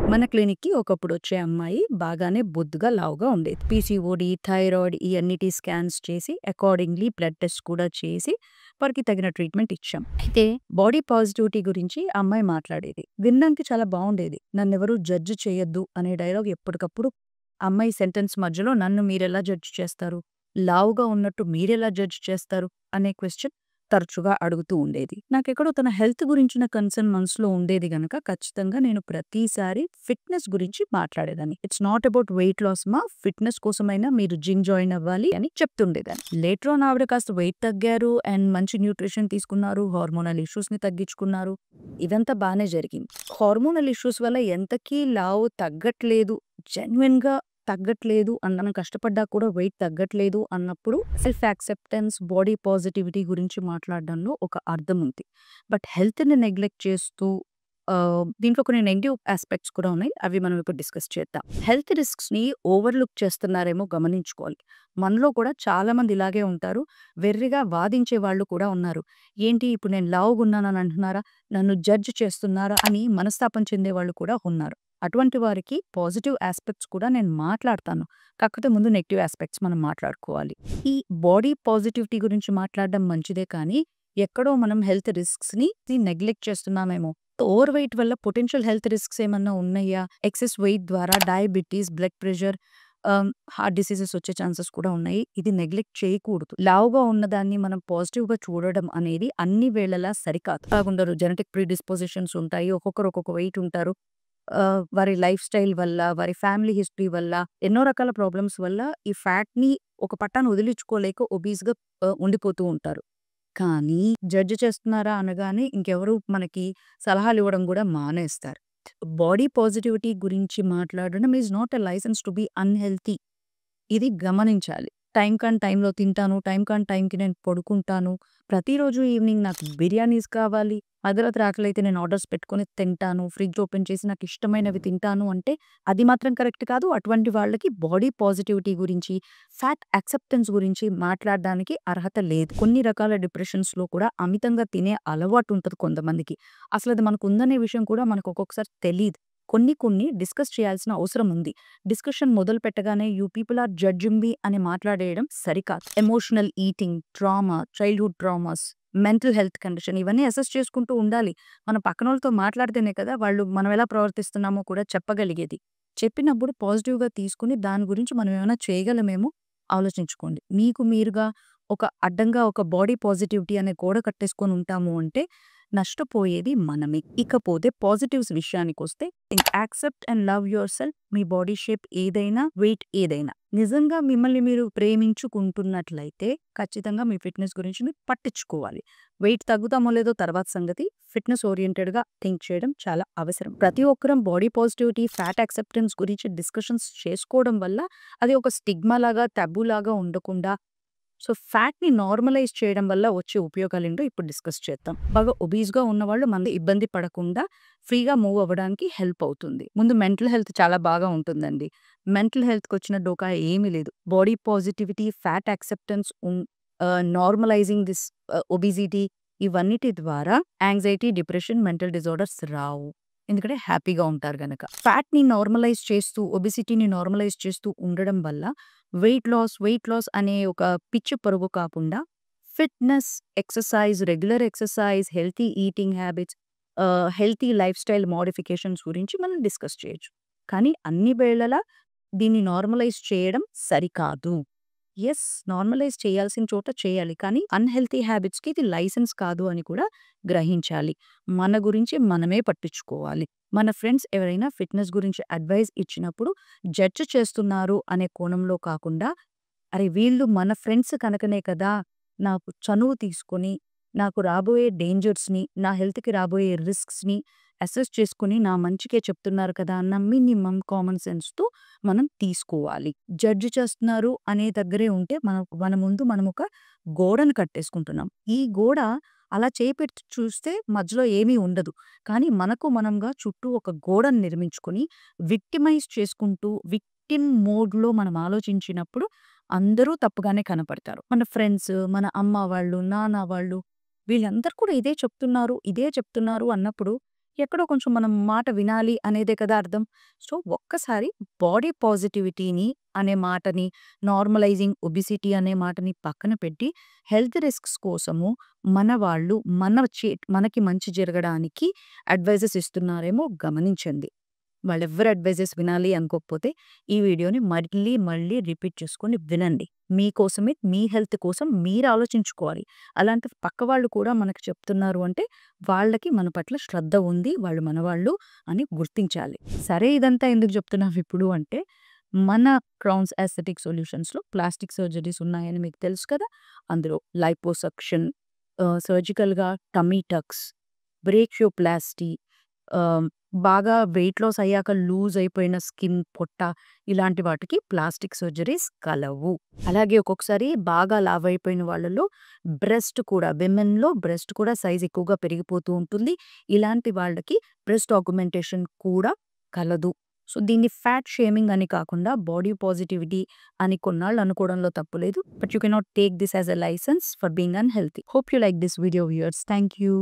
మన క్లినిక్‌కి ఒకప్పుడొచ్చే అమ్మాయి బాగానే బొద్దుగా, లావుగా ఉండేది. పీసీఓడీ, థైరాయిడ్ ఈ అన్నిటి స్కాన్స్ చేసి అకార్డింగ్‌లీ బ్లడ్ టెస్ట్ కూడా చేసి వారికి తగిన ట్రీట్మెంట్ ఇచ్చాం. అయితే బాడీ పాజిటివిటీ గురించి ఆ అమ్మాయి మాట్లాడేది. వినడానికి చాలా బావుండేది. నన్నెవరు జడ్జ్ చేయొద్దు అనే డైలాగ్ ఎప్పటికప్పుడు ఆ అమ్మాయి సెంటెన్స్ మధ్యలో నన్ను మీరెలా జడ్జ్ చేస్తారు? లావుగా ఉన్నట్టు మీరెలా జడ్జ్ చేస్తారు? అనే క్వెషన్ తరచుగా అడుగుతూ ఉండేది. నాకెక్కడో తన హెల్త్ గురించిన కన్సర్న్ మనసులో ఉండేది గనక ఖచ్చితంగా నేను ప్రతిసారి ఫిట్‌నెస్ గురించి మాట్లాడేదాన్ని. It's not about weight loss మా, ఫిట్‌నెస్ కోసమైనా మీరు జిమ్ జాయిన్ అవ్వాలి అని చెప్తుండేదాన్ని. లేటర్ ఆన్ ఆవిడ కాస్త వెయిట్ తగ్గారు అండ్ మంచి న్యూట్రిషన్ తీసుకున్నారు. హార్మోనల్ ఇష్యూస్‌ని తగ్గించుకున్నారు. ఇదంతా బానే జరిగింది. హార్మోనల్ ఇష్యూస్ వల్ల ఎంతకీ లావు తగ్గట్లేదు, జెన్యూన్‌గా తగ్గట్లేదు మనం కష్టపడ్డా కూడా వెయిట్ తగ్గట్లేదు అన్నప్పుడు సెల్ఫ్ యాక్సెప్టెన్స్, బాడీ పాజిటివిటీ గురించి మాట్లాడడంలో ఒక అర్థం ఉంది. బట్ హెల్త్‌ని నెగ్లెక్ట్ చేస్తూ దీంట్లో కొన్ని నెగెటివ్ ఆస్పెక్ట్స్ కూడా ఉన్నాయి. అవి మనం ఇప్పుడు డిస్కస్ చేద్దాం. హెల్త్ రిస్క్స్‌ని ఓవర్‌లుక్ చేస్తున్నారేమో గమనించుకోవాలి. మనలో కూడా చాలామంది ఇలాగే ఉంటారు. వెర్రిగా వాదించే వాళ్ళు కూడా ఉన్నారు. ఏంటి ఇప్పుడు నేను లావుగున్నానని అంటున్నారా? నన్ను జడ్జ్ చేస్తున్నారా? అని మనస్తాపం చెందేవాళ్ళు కూడా ఉన్నారు. అటువంటి వారికి పాజిటివ్ ఆస్పెక్ట్స్ కూడా నేను మాట్లాడతాను. కాకపోతే ముందు నెగెటివ్ ఆస్పెక్ట్స్ మనం మాట్లాడుకోవాలి. ఈ బాడీ పాజిటివిటీ గురించి మాట్లాడడం మంచిదే కానీ, ఎక్కడో మనం హెల్త్ రిస్క్స్‌ని నెగ్లెక్ట్ చేస్తున్నామేమో. ఓవర్ వెయిట్ వల్ల పొటెన్షియల్ హెల్త్ రిస్క్స్ ఏమన్నా ఉన్నాయా? ఎక్సెస్ వెయిట్ ద్వారా diabetes, blood pressure, heart diseases వచ్చే ఛాన్సెస్ కూడా ఉన్నాయి. ఇది నెగ్లెక్ట్ చేయకూడదు. లావుగా ఉన్నదాన్ని మనం పాజిటివ్‌గా చూడడం అనేది అన్ని వేళలా సరికాదు. బాగుండరు. జెనెటిక్ ప్రిడిస్పోజిషన్స్ ఉంటాయి. ఒక్కొక్కరు ఒక్కొక్క వెయిట్ ఉంటారు. వారి లైఫ్ స్టైల్ వల్ల, వారి ఫ్యామిలీ హిస్టరీ వల్ల, ఎన్నో రకాల ప్రాబ్లమ్స్ వల్ల ఈ ఫ్యాట్‌ని ఒక పట్టాన వదిలించుకోలేక ఒబీస్‌గా ఉండిపోతూ ఉంటారు. కానీ జడ్జ్ చేస్తున్నారా అనగానే ఇంకెవరు మనకి సలహాలివ్వడం గూడా మానేస్తారు. బాడీ పాజిటివిటీ గురించి మాట్లాడడం is not a licence to be unhealthy. ఇది గమనించాలి. టైమ్ కాని టైమ్‌లో తింటాను. టైమ్ కాని టైమ్‌కి నేను పడుకుంటాను. ప్రతిరోజు ఈవినింగ్ నాకు బిర్యానీస్ కావాలి. అర్ధరాత్రి ఆకలైతే నేను ఆర్డర్స్ పెట్టుకొని తింటాను. ఫ్రిడ్జ్ ఓపెన్ చేసి నాకిష్టమైనవి తింటాను అంటే అది మాత్రం కరెక్ట్ కాదు. అటువంటి వాళ్ళకి బాడీ పాజిటివిటీ గురించి, ఫ్యాట్ యాక్సెప్టెన్స్ గురించి మాట్లాడడానికి అర్హత లేదు. కొన్ని రకాల డిప్రెషన్స్‌లో కూడా అమితంగా తినే అలవాటు ఉంటది కొంతమందికి. అసలది మనకుందనే విషయం కూడా మనకు ఒక్కొక్కసారి తెలీదు. కొన్ని డిస్కస్ చేయాల్సిన అవసరం ఉంది. డిస్కషన్ మొదలు పెట్టగానే you people are judging me అని మాట్లాడేయడం సరికాదు. Emotional eating, trauma, childhood traumas, mental health condition ఇవన్నీ అసెస్ చేసుకుంటూ ఉండాలి. మన పక్కనోళ్ళతో మాట్లాడితేనే కదా వాళ్ళు మనం ఎలా ప్రవర్తిస్తున్నామో కూడా చెప్పగలిగేది. చెప్పినప్పుడు పాజిటివ్‌గా తీసుకొని దాని గురించి మనం ఏమైనా చేయగలమేమో ఆలోచించుకోండి. మీకు మీరుగా ఒక అడ్డంగా ఒక బాడీ పాజిటివిటీ అనే గోడ కట్టేసుకొని ఉంటాము అంటే నష్టపోయేది మనమే. ఇకపోతే పాజిటివ్స్ విషయానికొస్తే accept and love yourself. Me body shape ఏదైనా, వెయిట్ ఏదైనా. నిజంగా మిమ్మల్ని మీరు ప్రేమించుకుంటున్నట్లయితే ఖచ్చితంగా మీ ఫిట్‌నెస్ గురించి మీరు పట్టించుకోవాలి. వెయిట్ తగ్గుతామో లేదో తర్వాత సంగతి. ఫిట్‌నెస్ ఓరియెంటెడ్‌గా థింక్ చేయడం చాలా అవసరం. ప్రతి ఒక్కరం బాడీ పాజిటివిటీ, ఫ్యాట్ యాక్సెప్టెన్స్ గురించి డిస్కషన్స్ చేసుకోవడం వల్ల అది ఒక స్టిగ్మా లాగా, టాబూ లాగా ఉండకుండా సో, ఫ్యాట్‌ని నార్మలైజ్ చేయడం వల్ల వచ్చే ఉపయోగాలేంటో ఇప్పుడు డిస్కస్ చేద్దాం. బాగా ఒబీస్‌గా ఉన్నవాళ్ళు ఇబ్బంది పడకుండా ఫ్రీగా మూవ్ అవ్వడానికి హెల్ప్ అవుతుంది. ముందు మెంటల్ హెల్త్ చాలా బాగా ఉంటుందండి. మెంటల్ హెల్త్‌కొచ్చిన డోకా ఏమీ లేదు. Body positivity, fat acceptance normalising this obesity ఇవన్నిటి ద్వారా యాంగ్జైటీ, డిప్రెషన్, మెంటల్ డిజార్డర్స్ రావు. ఎందుకంటే హ్యాపీగా ఉంటారు గనక. ఫ్యాట్‌ని నార్మలైజ్ చేస్తూ, ఒబెసిటీని నార్మలైజ్ చేస్తూ ఉండడం వల్ల వెయిట్ లాస్ అనే ఒక పిచ్చి పరుగు కాకుండా fitness, regular exercise, healthy eating habits, healthy life style modifications గురించి మనం డిస్కస్ చేయొచ్చు. కానీ అన్ని వేళలా దీన్ని నార్మలైజ్ చేయడం సరికాదు. నార్మలైజ్ చేయాల్సిన చోట చేయాలి. కానీ అన్‌హెల్తీ హ్యాబిట్స్‌కి ఇది లైసెన్స్ కాదు అని కూడా గ్రహించాలి. మన గురించి మనమే పట్టించుకోవాలి. మన ఫ్రెండ్స్ ఎవరైనా ఫిట్‌నెస్ గురించి అడ్వైస్ ఇచ్చినప్పుడు జడ్జ్ చేస్తున్నారు అనే కోణంలో కాకుండా, అరె! వీళ్ళు మన ఫ్రెండ్స్ కనుకనే కదా నాకు చనువు తీసుకొని, నాకు రాబోయే డేంజర్స్‌ని, నా హెల్త్‌కి రాబోయే రిస్క్స్‌ని అసెస్ చేసుకొని నా మంచికే చెప్తున్నారు కదా అన్న మినిమమ్ కామన్ సెన్స్‌తో మనం తీసుకోవాలి. జడ్జ్ చేస్తున్నారు అనే దగ్గరే ఉంటే మన ముందు మనం ఒక గోడను కట్టేసుకుంటున్నాం. ఈ గోడ అలా చేయి పెట్టి చూస్తే మధ్యలో ఏమీ ఉండదు. కానీ మనకు మనంగా చుట్టూ ఒక గోడను నిర్మించుకొని విక్టిమైజ్ చేసుకుంటూ విక్టిమ్ మోడ్‌లో మనం ఆలోచించినప్పుడు అందరూ తప్పుగానే కనపడతారు. మన ఫ్రెండ్స్, మన అమ్మ వాళ్ళు, నాన్న వాళ్ళు వీళ్ళందరూ కూడా ఇదే చెప్తున్నారు అన్నప్పుడు ఎక్కడో కొంచెం మనం మాట వినాలి అనేదే కదా అర్థం. సో, ఒక్కసారి బాడీ పాజిటివిటీని అనే మాటని, నార్మలైజింగ్ ఒబెసిటీ అనే మాటని పక్కన పెట్టి, హెల్త్ రిస్క్స్ కోసము మన వాళ్ళు మనకి మంచి జరగడానికి అడ్వైజెస్ ఇస్తున్నారేమో గమనించండి. వాళ్ళెవ్వరి అడ్వైజెస్ వినాలి అనుకోకపోతే, ఈ వీడియోని మళ్ళీ, మళ్ళీ రిపీట్ చేసుకొని వినండి. మీకోసమే, మీ హెల్త్ కోసం మీరు ఆలోచించుకోవాలి. అలాంటి పక్కవాళ్ళు కూడా మనకు చెప్తున్నారు అంటే, వాళ్ళకి మన పట్ల శ్రద్ధ ఉంది. వాళ్ళు మనవాళ్ళు అని గుర్తించాలి. సరే ఇదంతా ఎందుకు చెప్తున్నాం ఇప్పుడు అంటే, మన క్రౌన్స్ ఎస్థెటిక్ సొల్యూషన్స్‌లో ప్లాస్టిక్ సర్జరీస్ ఉన్నాయని మీకు తెలుసు కదా! అందులో లైపోసక్షన్, సర్జికల్‌గా టమ్మీ టక్స్, బ్రేకియోప్లాస్టీ, ఆహ్, బాగా వెయిట్ లాస్ అయ్యాక లూజ్ అయిపోయిన స్కిన్, పొట్ట ఇలాంటి వాటికి ప్లాస్టిక్ సర్జరీస్ కలవు. అలాగే ఒక్కొక్కసారి బాగా లావైపోయిన వాళ్ళలో విమెన్‌లో బ్రెస్ట్ కూడా సైజ్ ఎక్కువగా పెరిగిపోతూ ఉంటుంది. ఇలాంటి వాళ్ళకి బ్రెస్ట్ ఆగ్మెంటేషన్ కూడా కలదు. సో, దీన్ని ఫ్యాట్ షేమింగ్ అని కాకుండా బాడీ పాజిటివిటీ అని కొన్నాళ్ళు అనుకోవడంలో తప్పు లేదు. But you cannot take this as a licence for being unhealthy. Hope you like this video viewers. Thank you.